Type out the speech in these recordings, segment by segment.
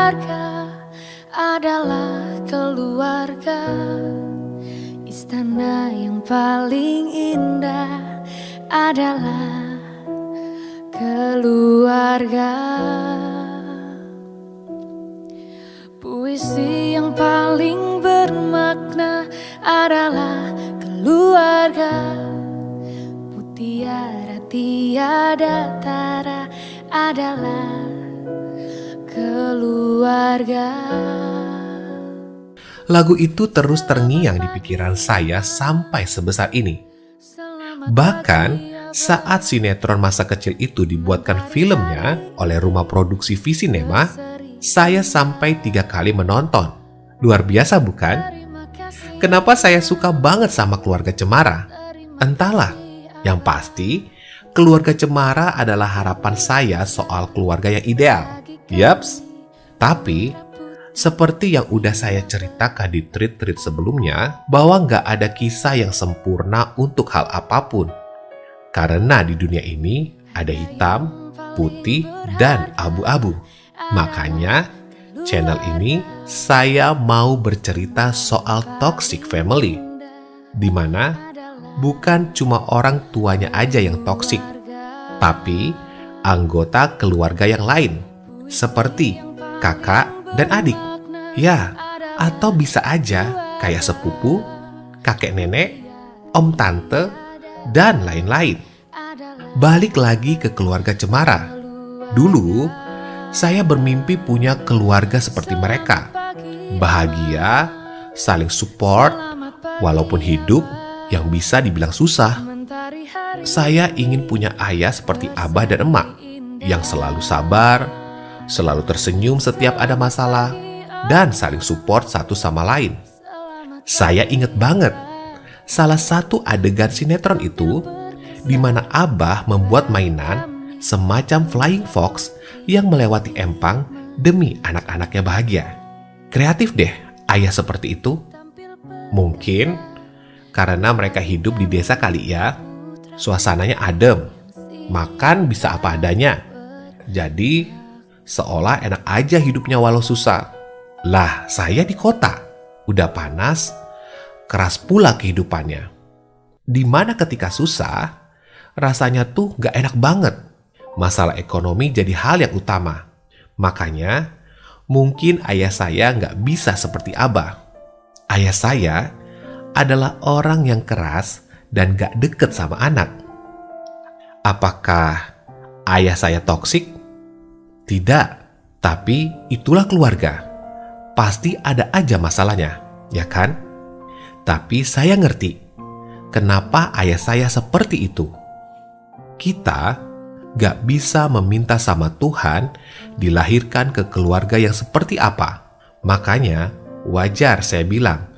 keluarga adalah keluarga. Istana yang paling indah adalah keluarga. Puisi yang paling bermakna adalah keluarga. Mutiara tiada tara adalah keluarga. Lagu itu terus terngiang di pikiran saya sampai sebesar ini. Bahkan saat sinetron masa kecil itu dibuatkan filmnya oleh rumah produksi Visinema, saya sampai 3 kali menonton. Luar biasa bukan? Kenapa saya suka banget sama keluarga Cemara? Entahlah, yang pasti keluarga Cemara adalah harapan saya soal keluarga yang ideal. Yaps, tapi seperti yang udah saya ceritakan di tweet-tweet sebelumnya, bahwa nggak ada kisah yang sempurna untuk hal apapun. Karena di dunia ini ada hitam, putih, dan abu-abu. Makanya, channel ini saya mau bercerita soal toxic family, di mana bukan cuma orang tuanya aja yang toksik, tapi anggota keluarga yang lain, seperti kakak dan adik. Ya, atau bisa aja kayak sepupu, kakek nenek, om tante, dan lain-lain. Balik lagi ke keluarga Cemara. Dulu, saya bermimpi punya keluarga seperti mereka. Bahagia, saling support, walaupun hidup yang bisa dibilang susah. Saya ingin punya ayah seperti abah dan emak, yang selalu sabar, selalu tersenyum setiap ada masalah, dan saling support satu sama lain. Saya inget banget, salah satu adegan sinetron itu, di mana abah membuat mainan semacam flying fox yang melewati empang demi anak-anaknya bahagia. Kreatif deh ayah seperti itu. Mungkin karena mereka hidup di desa kali ya, suasananya adem, makan bisa apa adanya. Jadi seolah enak aja hidupnya walau susah. Lah, saya di kota, udah panas, keras pula kehidupannya. Dimana ketika susah, rasanya tuh gak enak banget. Masalah ekonomi jadi hal yang utama. Makanya, mungkin ayah saya gak bisa seperti abah. Ayah saya adalah orang yang keras dan gak deket sama anak. Apakah ayah saya toksik? Tidak, tapi itulah keluarga. Pasti ada aja masalahnya, ya kan? Tapi saya ngerti kenapa ayah saya seperti itu. Kita gak bisa meminta sama Tuhan dilahirkan ke keluarga yang seperti apa. Makanya wajar saya bilang,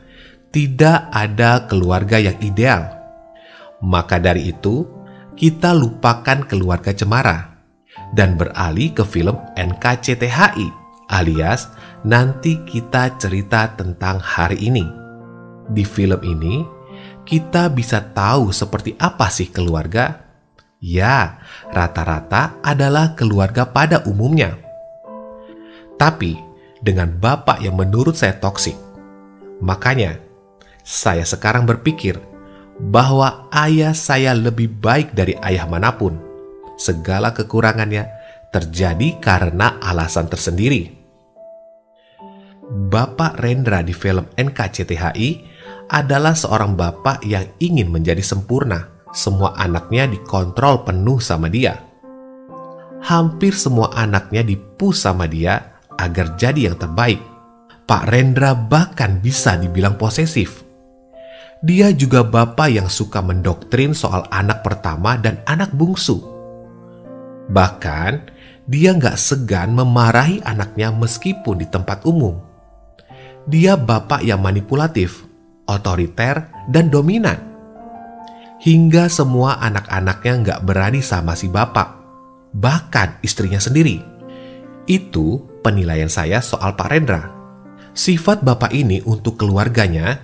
tidak ada keluarga yang ideal. Maka dari itu, kita lupakan keluarga Cemara dan beralih ke film NKCTHI, alias nanti kita cerita tentang hari ini. Di film ini, kita bisa tahu seperti apa sih keluarga. Ya, rata-rata adalah keluarga pada umumnya. Tapi, dengan bapak yang menurut saya toksik. Makanya, saya sekarang berpikir bahwa ayah saya lebih baik dari ayah manapun. Segala kekurangannya terjadi karena alasan tersendiri. Bapak Rendra di film NKCTHI adalah seorang bapak yang ingin menjadi sempurna. Semua anaknya dikontrol penuh sama dia. Hampir semua anaknya dipush sama dia agar jadi yang terbaik. Pak Rendra bahkan bisa dibilang posesif. Dia juga bapak yang suka mendoktrin soal anak pertama dan anak bungsu. Bahkan, dia nggak segan memarahi anaknya meskipun di tempat umum. Dia bapak yang manipulatif, otoriter, dan dominan. Hingga semua anak-anaknya nggak berani sama si bapak, bahkan istrinya sendiri. Itu penilaian saya soal Pak Rendra. Sifat bapak ini untuk keluarganya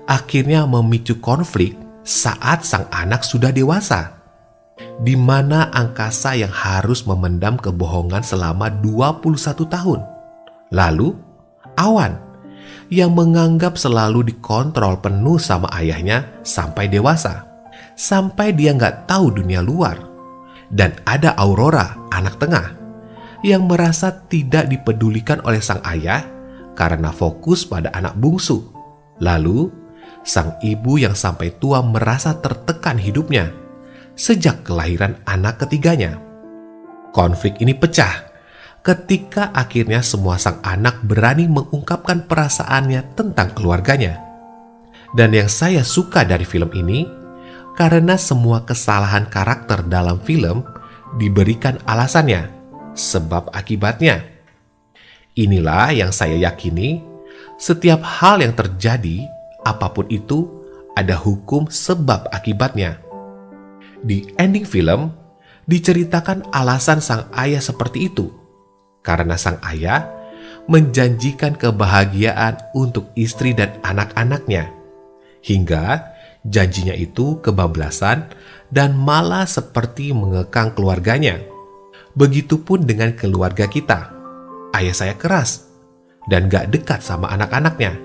akhirnya memicu konflik saat sang anak sudah dewasa, di mana angkasa yang harus memendam kebohongan selama 21 tahun. Lalu, Awan yang menganggap selalu dikontrol penuh sama ayahnya sampai dewasa. Sampai dia nggak tahu dunia luar. Dan ada Aurora, anak tengah, yang merasa tidak dipedulikan oleh sang ayah karena fokus pada anak bungsu. Lalu, sang ibu yang sampai tua merasa tertekan hidupnya sejak kelahiran anak ketiganya. Konflik ini pecah ketika akhirnya semua sang anak berani mengungkapkan perasaannya tentang keluarganya. Dan yang saya suka dari film ini, karena semua kesalahan karakter dalam film diberikan alasannya, sebab akibatnya. Inilah yang saya yakini, setiap hal yang terjadi, apapun itu, ada hukum sebab akibatnya. Di ending film, diceritakan alasan sang ayah seperti itu. Karena sang ayah menjanjikan kebahagiaan untuk istri dan anak-anaknya. Hingga janjinya itu kebablasan dan malah seperti mengekang keluarganya. Begitupun dengan keluarga kita. Ayah saya keras dan gak dekat sama anak-anaknya.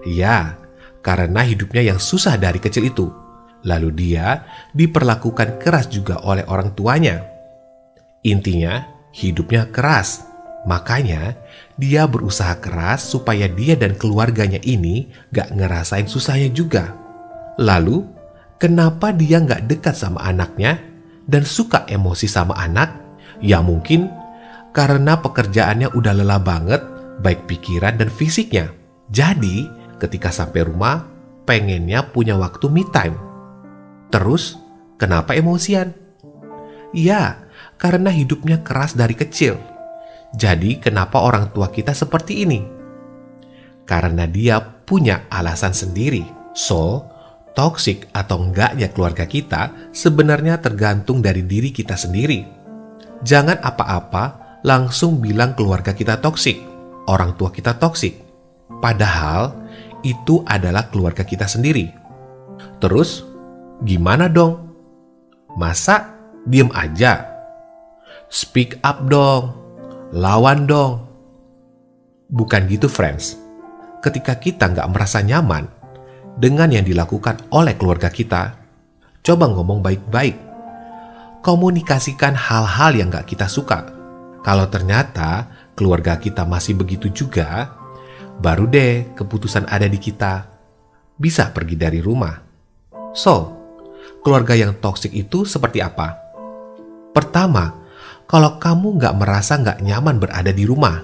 Ya, karena hidupnya yang susah dari kecil itu. Lalu dia diperlakukan keras juga oleh orang tuanya. Intinya, hidupnya keras. Makanya, dia berusaha keras supaya dia dan keluarganya ini gak ngerasain susahnya juga. Lalu, kenapa dia gak dekat sama anaknya dan suka emosi sama anak? Ya mungkin karena pekerjaannya udah lelah banget, baik pikiran dan fisiknya. Jadi, ketika sampai rumah, pengennya punya waktu me time. Terus, kenapa emosian? Ya, karena hidupnya keras dari kecil. Jadi, kenapa orang tua kita seperti ini? Karena dia punya alasan sendiri. So, toksik atau enggaknya keluarga kita sebenarnya tergantung dari diri kita sendiri. Jangan apa-apa langsung bilang keluarga kita toksik, orang tua kita toksik. Padahal, itu adalah keluarga kita sendiri. Terus, gimana dong? Masa diem aja? Speak up dong, lawan dong. Bukan gitu, friends. Ketika kita nggak merasa nyaman dengan yang dilakukan oleh keluarga kita, coba ngomong baik-baik. Komunikasikan hal-hal yang nggak kita suka. Kalau ternyata keluarga kita masih begitu juga, baru deh keputusan ada di kita. Bisa pergi dari rumah. So, keluarga yang toksik itu seperti apa? Pertama, kalau kamu nggak merasa nggak nyaman berada di rumah,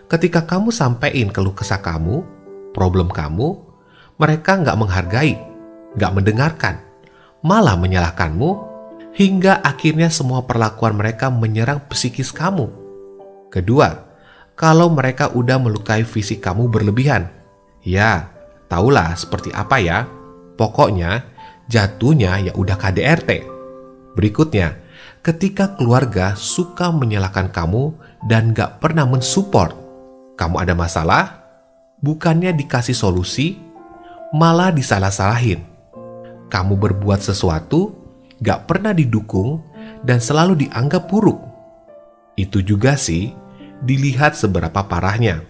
ketika kamu sampein keluh kesah kamu, problem kamu, mereka nggak menghargai, nggak mendengarkan, malah menyalahkanmu, hingga akhirnya semua perlakuan mereka menyerang psikis kamu. Kedua, kalau mereka udah melukai fisik kamu berlebihan, ya, tahulah seperti apa ya. Pokoknya, jatuhnya ya udah KDRT. Berikutnya, ketika keluarga suka menyalahkan kamu dan gak pernah mensupport, kamu ada masalah, bukannya dikasih solusi, malah disalah-salahin. Kamu berbuat sesuatu, gak pernah didukung, dan selalu dianggap buruk. Itu juga sih, dilihat seberapa parahnya.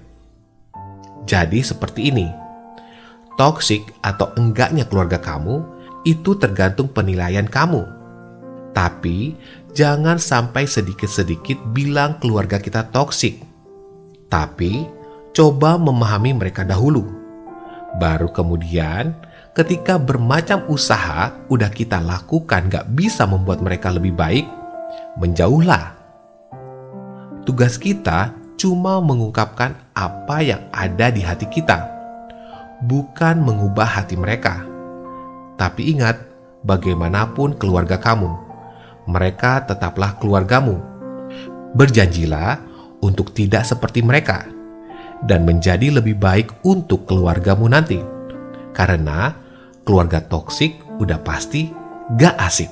Jadi seperti ini, toksik atau enggaknya keluarga kamu, itu tergantung penilaian kamu. Tapi, jangan sampai sedikit-sedikit bilang keluarga kita toksik. Tapi, coba memahami mereka dahulu. Baru kemudian, ketika bermacam usaha udah kita lakukan gak bisa membuat mereka lebih baik, menjauhlah. Tugas kita cuma mengungkapkan apa yang ada di hati kita, bukan mengubah hati mereka. Tapi ingat, bagaimanapun keluarga kamu, mereka tetaplah keluargamu. Berjanjilah untuk tidak seperti mereka dan menjadi lebih baik untuk keluargamu nanti. Karena keluarga toksik udah pasti gak asik.